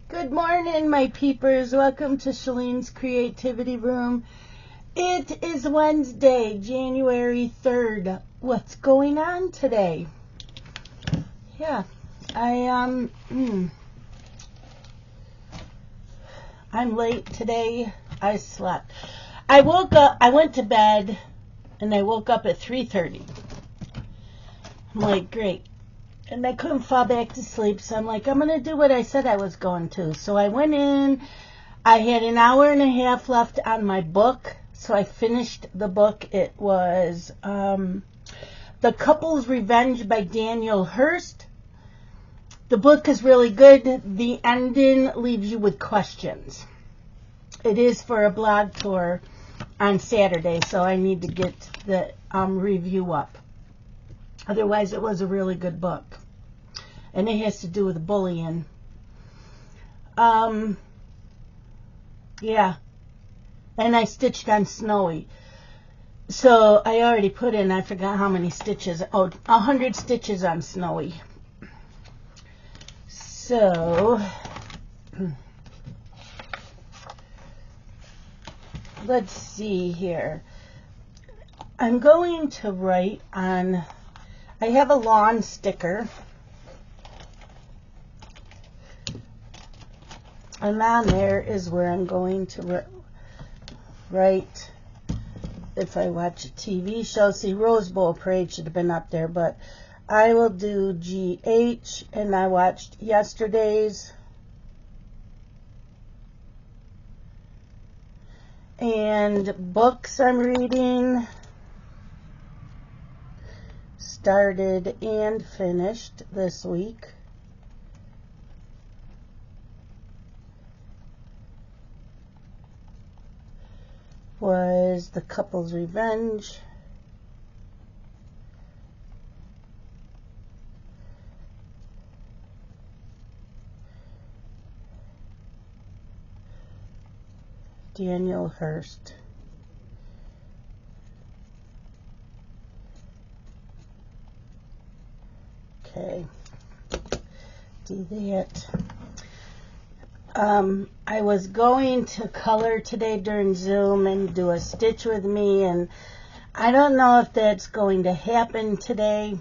Good morning, my peepers. Welcome to Shalene's Creativity Room. It is Wednesday, January 3rd. What's going on today? Yeah, I'm late today. I slept. I woke up, I went to bed, and I woke up at 3:30. I'm like, great. And I couldn't fall back to sleep, so I'm like, I'm going to do what I said I was going to. So I went in. I had an hour and a half left on my book, so I finished the book. It was The Couple's Revenge by Daniel Hurst. The book is really good. The ending leaves you with questions. It is for a blog tour on Saturday, so I need to get the review up. Otherwise, it was a really good book. And it has to do with bullying. Yeah. And I stitched on Snowy. So I already put in, I forgot how many stitches. Oh, 100 stitches on Snowy. So, let's see here. I'm going to write on... I have a lawn sticker, and on there is where I'm going to write. If I watch a TV show, see, Rose Bowl Parade should have been up there, but I will do GH, and I watched yesterday's, and books I'm reading. Started and finished this week. Was The Couple's Revenge. Daniel Hurst. Okay, do that. I was going to color today during Zoom and do a stitch with me, and I don't know if that's going to happen today.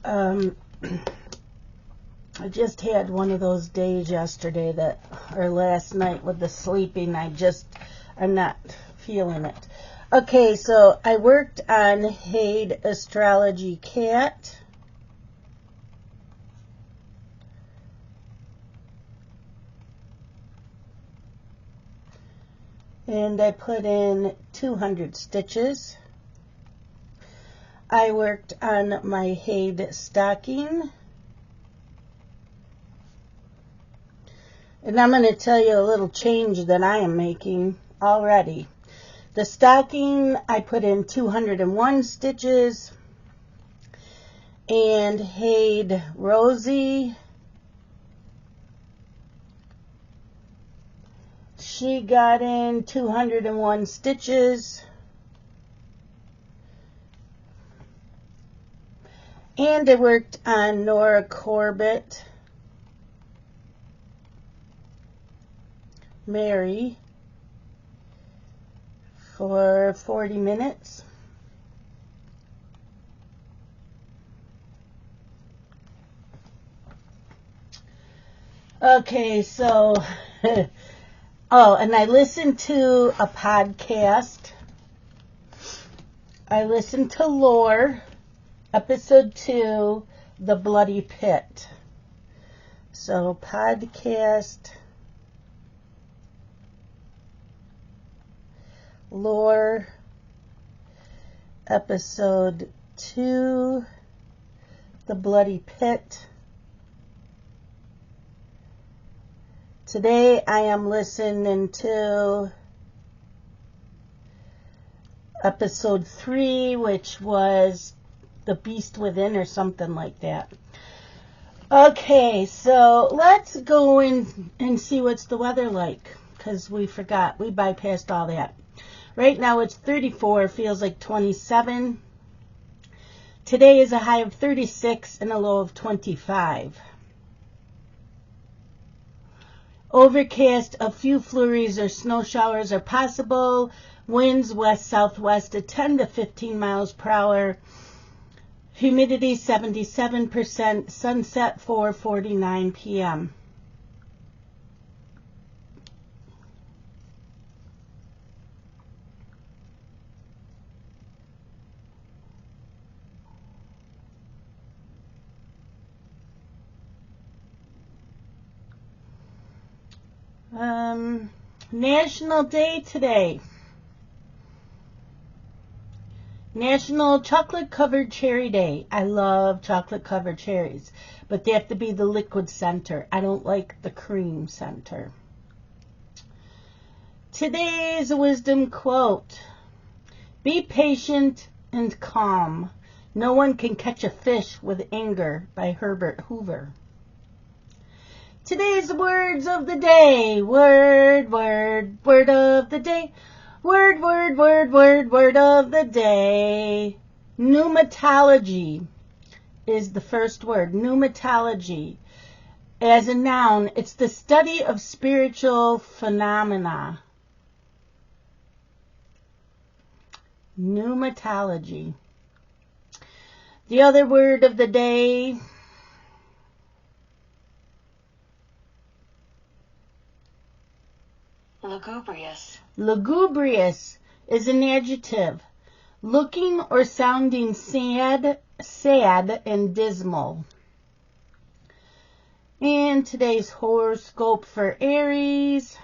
I just had one of those days yesterday or last night with the sleeping. I'm not feeling it. Okay, so I worked on Hade Astrology Cat. And I put in 200 stitches. I worked on my Hade stocking. And I'm going to tell you a little change that I am making already. The stocking, I put in 201 stitches, and Hade Rosie, she got in 201 stitches, and I worked on Nora Corbett, Mary, for 40 minutes. Okay, so, oh, and I listened to a podcast. I listened to Lore, episode 2, The Bloody Pit. So, podcast, Lore, episode 2, The Bloody Pit. Today I am listening to episode 3, which was The Beast Within or something like that. Okay, so let's go in and see what's the weather like, because we forgot. We bypassed all that. Right now it's 34, feels like 27. Today is a high of 36 and a low of 25. Overcast, a few flurries or snow showers are possible. Winds west-southwest at 10 to 15 miles per hour. Humidity 77%. Sunset 4:49 p.m. National Day today. National Chocolate Covered Cherry Day. I love chocolate covered cherries, but they have to be the liquid center. I don't like the cream center. Today's wisdom quote. Be patient and calm. No one can catch a fish with anger, by Herbert Hoover. Today's words of the day. Word of the day. Word of the day. Pneumatology is the first word. Pneumatology. As a noun, it's the study of spiritual phenomena. Pneumatology. The other word of the day. Lugubrious. Lugubrious is an adjective. Looking or sounding sad and dismal. And today's horoscope for Aries.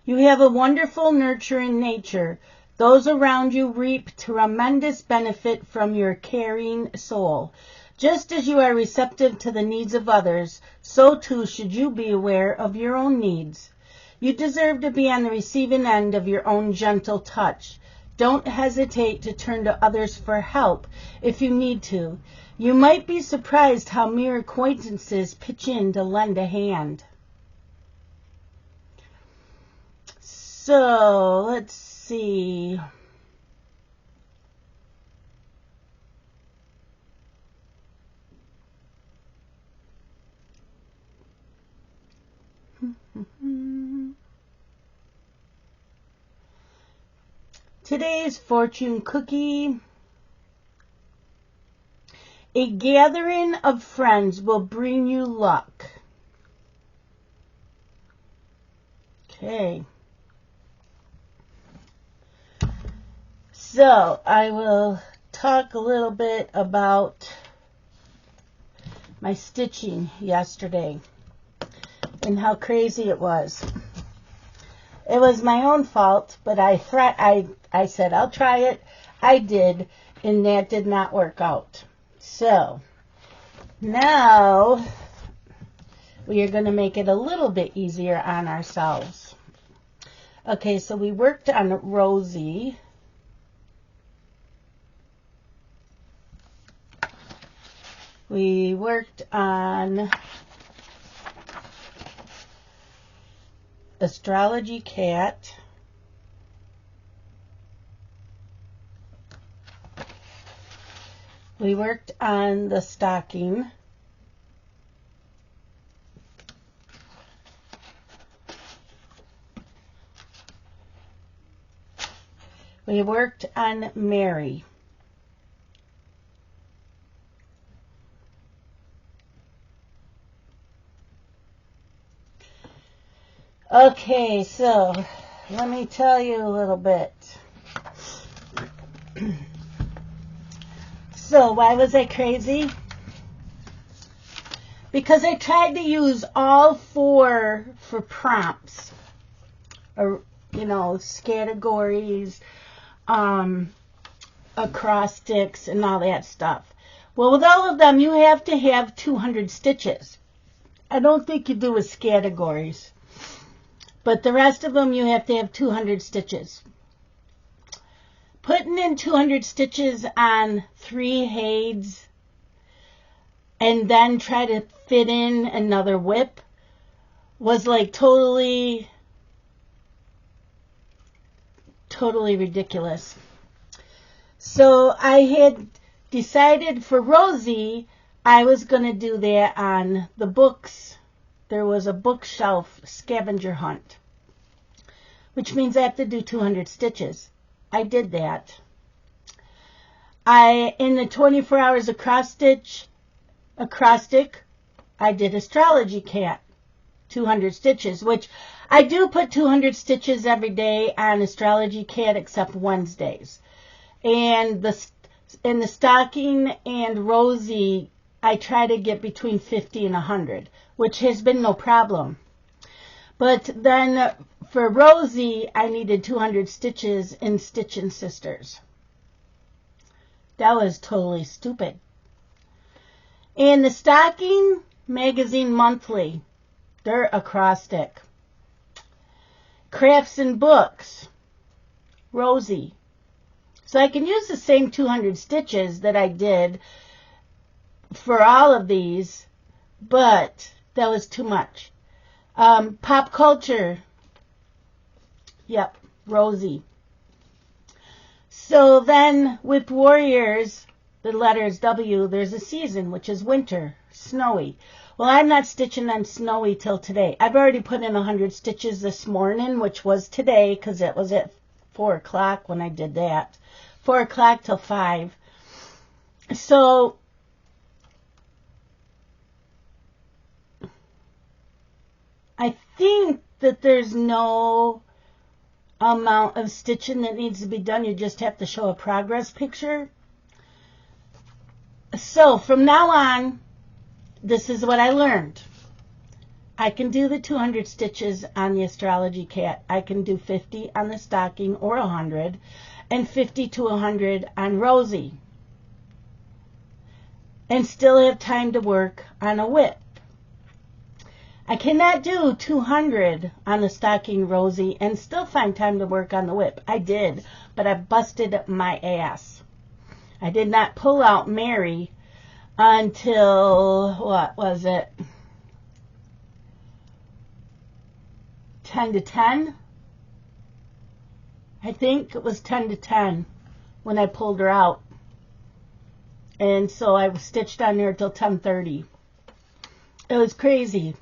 You have a wonderful, nurturing nature. Those around you reap tremendous benefit from your caring soul. Just as you are receptive to the needs of others, so too should you be aware of your own needs. You deserve to be on the receiving end of your own gentle touch. Don't hesitate to turn to others for help if you need to. You might be surprised how mere acquaintances pitch in to lend a hand. So, let's see. Today's fortune cookie. A gathering of friends will bring you luck. Okay. So, I will talk a little bit about my stitching yesterday and how crazy it was. It was my own fault, but I said, I'll try it. I did, and that did not work out. So, now we are going to make it a little bit easier on ourselves. Okay, so we worked on Rosie. We worked on Astrology Cat. We worked on the stocking. We worked on Mary. Okay, so let me tell you a little bit. So why was I crazy? Because I tried to use all four for prompts, or categories, acrostics, and all that stuff. Well, with all of them, you have to have 200 stitches. I don't think you do with categories. But the rest of them, you have to have 200 stitches. Putting in 200 stitches on 3 heids and then try to fit in another whip was like totally ridiculous. So I had decided for Rosie, I was going to do that on the books. There was a bookshelf scavenger hunt, which means I have to do 200 stitches. I did that. In the 24 hours acrostic, I did Astrology Cat, 200 stitches, which I do put 200 stitches every day on Astrology Cat except Wednesdays. And in the stocking and Rosie, I try to get between 50 and 100, which has been no problem. But then for Rosie, I needed 200 stitches in Stitchin' Sisters. That was totally stupid. And the stocking magazine monthly, they're acrostic. Crafts and books, Rosie. So I can use the same 200 stitches that I did for all of these, but that was too much. Pop culture, yep, Rosie. So then with Warriors, the letters W, there's a season, which is winter, snowy. Well, I'm not stitching on snowy till today. I've already put in 100 stitches this morning, which was today, because it was at 4 o'clock when I did that. 4 o'clock till 5. So I think that there's no amount of stitching that needs to be done. You just have to show a progress picture. So from now on, this is what I learned. I can do the 200 stitches on the Astrology Cat. I can do 50 on the stocking or 100, and 50 to 100 on Rosie. And still have time to work on a whip. I cannot do 200 on the stocking Rosie and still find time to work on the whip. I did, but I busted my ass. I did not pull out Mary until, what was it, 10 to 10? I think it was 10 to 10 when I pulled her out. And so I was stitched on there till 10:30. It was crazy.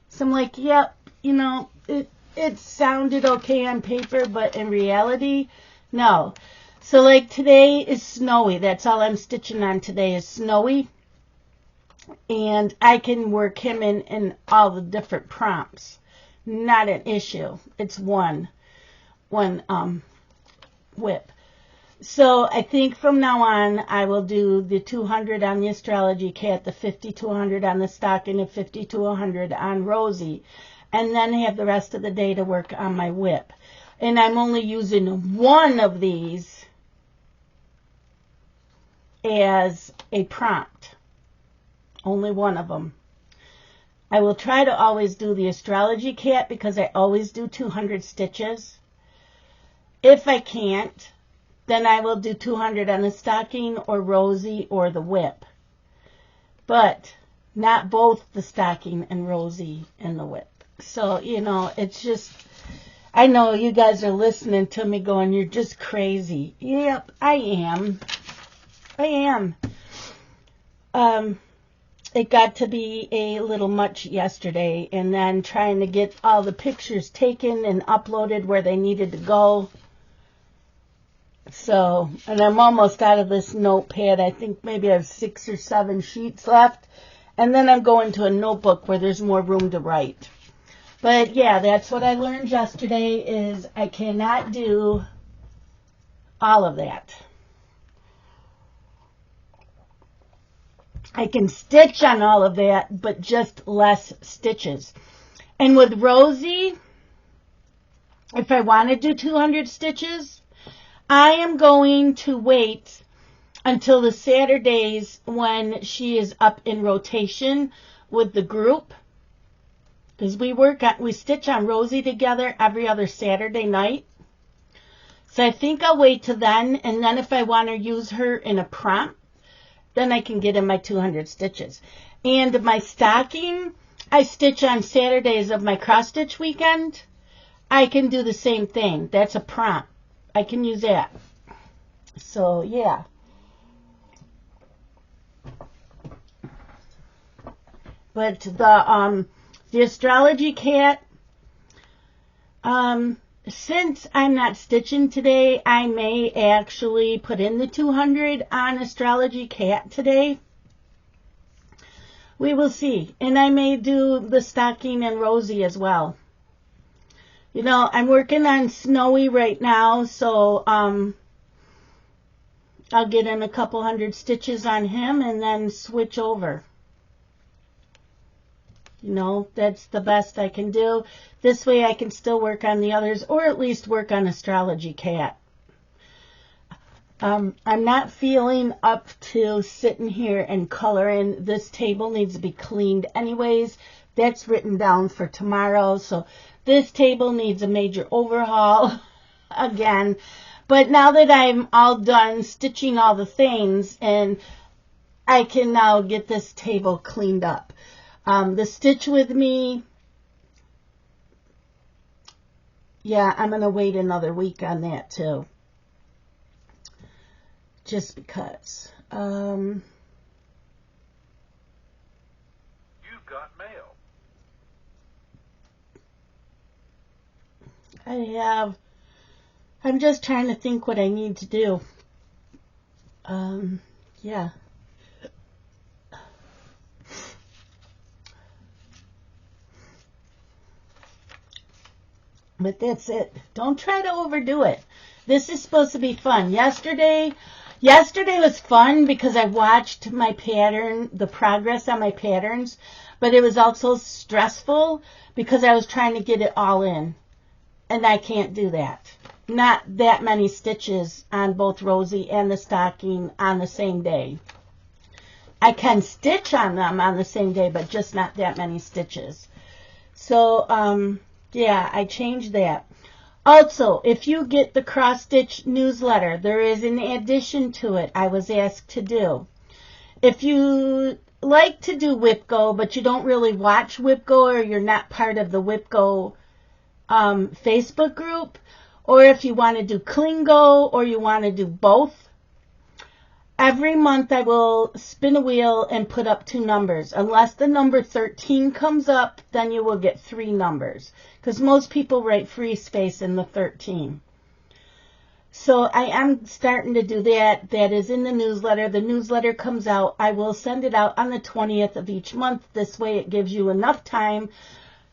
So I'm like, yep, you know, it sounded okay on paper, but in reality, no. So like today is snowy. That's all I'm stitching on today is snowy. And I can work him in all the different prompts. Not an issue. It's one whip. So I think from now on, I will do the 200 on the Astrology Cat, the 50 to 100 on the stocking, and 50 to 100 on Rosie. And then have the rest of the day to work on my whip. And I'm only using one of these as a prompt. Only one of them. I will try to always do the Astrology Cat because I always do 200 stitches. If I can't, then I will do 200 on the stocking or Rosie or the whip. But not both the stocking and Rosie and the whip. So, you know, it's just, I know you guys are listening to me going, you're just crazy. Yep, I am. I am. It got to be a little much yesterday, and then trying to get all the pictures taken and uploaded where they needed to go. So, and I'm almost out of this notepad. I think maybe I have 6 or 7 sheets left. And then I'm going to a notebook where there's more room to write. But yeah, that's what I learned yesterday is I cannot do all of that. I can stitch on all of that, but just less stitches. And with Rosie, if I want to do 200 stitches, I am going to wait until the Saturdays when she is up in rotation with the group. Because we stitch on Rosie together every other Saturday night. So I think I'll wait till then, and then if I want to use her in a prompt, then I can get in my 200 stitches. And my stocking, I stitch on Saturdays of my cross stitch weekend. I can do the same thing. That's a prompt. I can use that. So, yeah. But the astrology cat, since I'm not stitching today, I may actually put in the 200 on astrology cat today. We will see. And I may do the stocking and Rosie as well. You know, I'm working on Snowy right now, so I'll get in a couple hundred stitches on him and then switch over. You know, that's the best I can do. This way I can still work on the others, or at least work on astrology cat. I'm not feeling up to sitting here and coloring. This table needs to be cleaned anyways. That's written down for tomorrow. So this table needs a major overhaul again. But now that I'm all done stitching all the things, and I can now get this table cleaned up. The Stitch With Me, yeah, I'm going to wait another week on that too. Just because. You've got mail. I'm just trying to think what I need to do. Yeah. But that's it. Don't try to overdo it. This is supposed to be fun. Yesterday was fun because I watched my pattern, the progress on my patterns, but it was also stressful because I was trying to get it all in. And I can't do that. Not that many stitches on both Rosie and the stocking on the same day. I can stitch on them on the same day, but just not that many stitches. So, yeah, I changed that. Also, if you get the cross stitch newsletter, there is an addition to it I was asked to do. If you like to do WhipGo, but you don't really watch WhipGo, or you're not part of the WhipGo Facebook group, or if you want to do Klingo, or you want to do both, every month I will spin a wheel and put up 2 numbers. Unless the number 13 comes up, then you will get 3 numbers. Because most people write free space in the 13. So I am starting to do that. That is in the newsletter. The newsletter comes out. I will send it out on the 20th of each month. This way it gives you enough time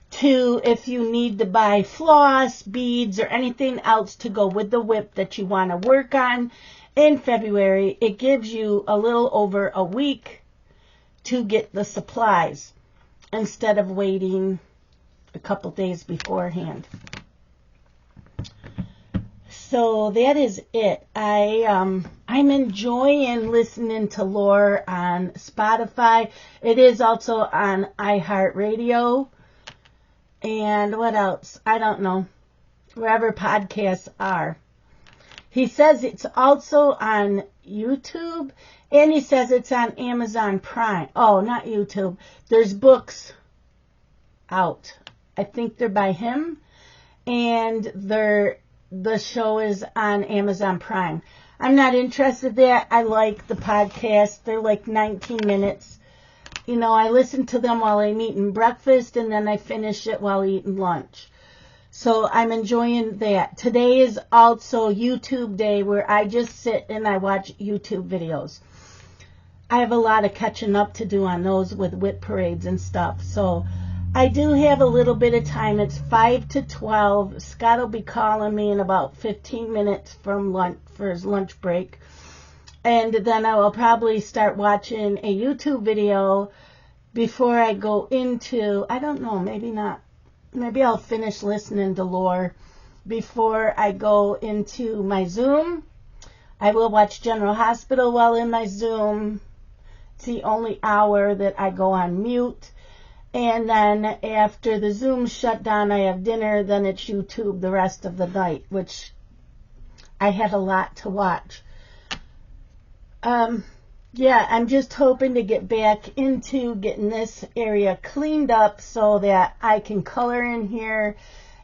to, if you need to buy floss, beads, or anything else to go with the whip that you want to work on in February, it gives you a little over a week to get the supplies instead of waiting a couple days beforehand. So that is it. I'm enjoying listening to Lore on Spotify. It is also on iHeartRadio. And what else? I don't know. Wherever podcasts are. He says it's also on YouTube, and he says it's on Amazon Prime. Oh, not YouTube. There's books out. I think they're by him, and the show is on Amazon Prime. I'm not interested in that. I like the podcast. They're like 19 minutes. You know, I listen to them while I'm eating breakfast, and then I finish it while eating lunch. So I'm enjoying that. Today is also YouTube day, where I just sit and I watch YouTube videos. I have a lot of catching up to do on those with whip parades and stuff. So I do have a little bit of time. It's 5 to 12. Scott will be calling me in about 15 minutes from lunch for his lunch break. And then I will probably start watching a YouTube video before I go into, I don't know, maybe not. Maybe I'll finish listening to Lore before I go into my Zoom. I will watch General Hospital while in my Zoom. It's the only hour that I go on mute. And then after the Zoom shut down, I have dinner. Then it's YouTube the rest of the night, which I have a lot to watch. Yeah, I'm just hoping to get back into getting this area cleaned up so that I can color in here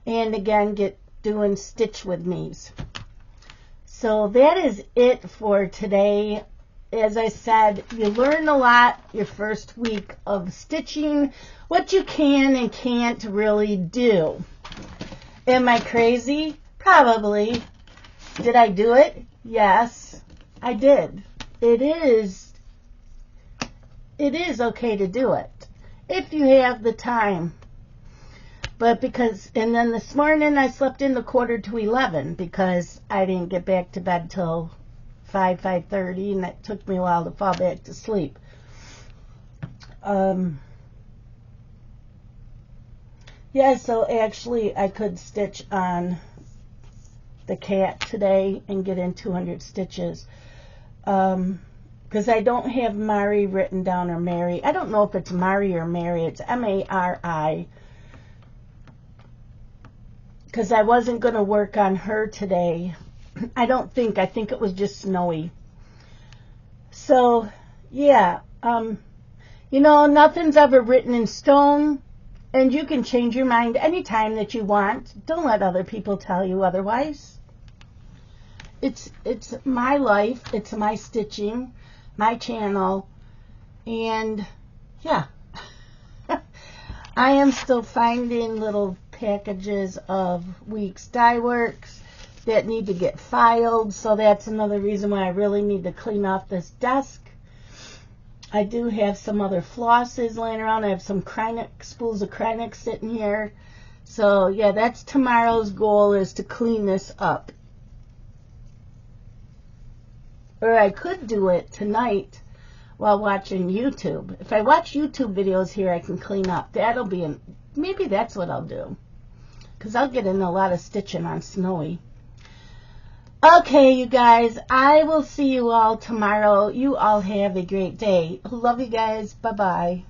and again get doing Stitch With Me's. So that is it for today. as I said, you learn a lot your first week of stitching, what you can and can't really do. Am I crazy? Probably. Did I do it? Yes, I did. It is okay to do it if you have the time. But and then this morning I slept in the 10:45 because I didn't get back to bed till 5:30, and that took me a while to fall back to sleep. Yeah, so actually I could stitch on the cat today and get in 200 stitches. Because I don't have Mari written down, or Mary. I don't know if it's Mari or Mary. It's Mari. Because I wasn't going to work on her today. I think it was just snowy. So, yeah. Nothing's ever written in stone. And you can change your mind anytime that you want. Don't let other people tell you otherwise. It's my life. It's my stitching, my channel. And, yeah. I am still finding little packages of Weeks Dye Works that need to get filed. So that's another reason why I really need to clean off this desk. I do have some other flosses laying around. I have some spools of Krynex sitting here. So, yeah, that's tomorrow's goal, is to clean this up. Or I could do it tonight while watching YouTube. If I watch YouTube videos here, I can clean up. Maybe that's what I'll do. Because I'll get in a lot of stitching on Snowy. Okay, you guys, I will see you all tomorrow. You all have a great day. Love you guys. Bye-bye.